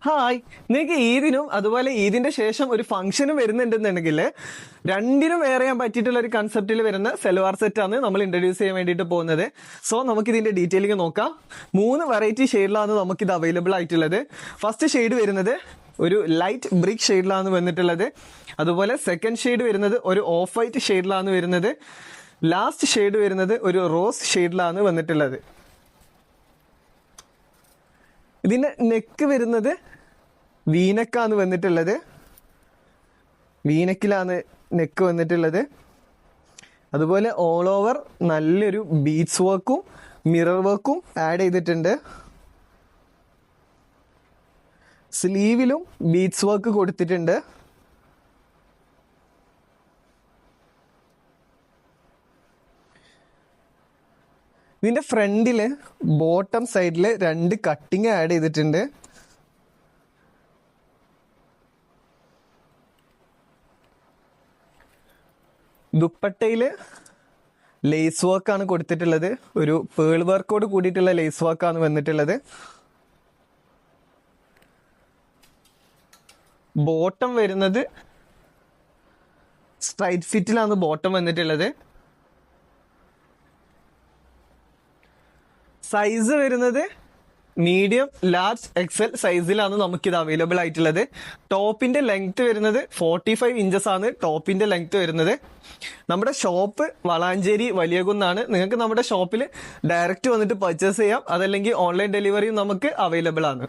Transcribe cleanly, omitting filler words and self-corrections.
Hi, നിങ്ങൾക്ക് ഈദിനും അതുപോലെ ഈദിന്റെ ശേഷം ഒരു ഫംഗ്ഷനും വരുന്നുണ്ടെന്നുണ്ടെങ്കിൽ രണ്ടിനും വെയർ ചെയ്യാൻ പറ്റിയിട്ടുള്ള ഒരു കൺസെപ്റ്റിൽ വരുന്ന സെൽവാർ സെറ്റാണ് നമ്മൾ ഇൻട്രൊഡ്യൂസ് ചെയ്യാൻ വേണ്ടിയിട്ട് പോകുന്നത്. സോ നമുക്ക് ഇതിന്റെ ഡീറ്റെയിലിംഗ് നോക്കാം. 3 വെറൈറ്റി ഷെയ്ഡിലാണ് നമുക്കിത് അവൈലബിൾ ആയിട്ടുള്ളത്. ഫസ്റ്റ് ഷെയ്ഡ് വരുന്നത് ഒരു ലൈറ്റ് ബ്രിക്ക് ഷെയ്ഡിലാണ് വന്നിട്ടുള്ളത്. അതുപോലെ സെക്കൻഡ് ഷെയ്ഡ് വരുന്നത് ഒരു ഓഫ് വൈറ്റ് ഷെയ്ഡിലാണ് വരുന്നത്. ലാസ്റ്റ് ഷെയ്ഡ് വരുന്നത് ഒരു റോസ് ഷെയ്ഡിലാണ് വന്നിട്ടുള്ളത്. ഇതിന്റെ നെക്ക് വരുന്നത് വീനക്കാണ് വന്നിട്ടുള്ളത്. വീനക്കിലാണ് നെക്ക് വന്നിട്ടുള്ളത്. അതുപോലെ ഓൾ ഓവർ നല്ലൊരു ബീഡ്സ് വർക്കും മിറർ വർക്കും ആഡ് ചെയ്തിട്ടുണ്ട്. സ്ലീവിലും ബീഡ്സ് വർക്ക് കൊടുത്തിട്ടുണ്ട്. ഇതിന്റെ ഫ്രണ്ടില് ബോട്ടം സൈഡില് 2 കട്ടിങ് ആഡ് ചെയ്തിട്ടുണ്ട്. ദുപ്പട്ടയില് ലേസ് വർക്കാണ് കൊടുത്തിട്ടുള്ളത്. ഒരു പേൾ വർക്കോട് കൂടിയിട്ടുള്ള ലേസ് വർക്കാണ് വന്നിട്ടുള്ളത്. ബോട്ടം വരുന്നത് സ്ട്രൈറ്റ് ഫിറ്റിലാണ് ബോട്ടം വന്നിട്ടുള്ളത്. സൈസ് വരുന്നത് മീഡിയം, ലാർജ്, എക്സൽ സൈസിലാണ് നമുക്കിത് അവൈലബിൾ ആയിട്ടുള്ളത്. ടോപ്പിന്റെ ലെങ്ത് വരുന്നത് 45 ഇഞ്ചസ് ആണ് ടോപ്പിന്റെ ലെങ്ത് വരുന്നത്. നമ്മുടെ ഷോപ്പ് വളാഞ്ചേരി വലിയകുന്നാണ്. നിങ്ങൾക്ക് നമ്മുടെ ഷോപ്പിൽ ഡയറക്റ്റ് വന്നിട്ട് പർച്ചേസ് ചെയ്യാം. അതല്ലെങ്കിൽ ഓൺലൈൻ ഡെലിവറിയും നമുക്ക് അവൈലബിൾ ആണ്.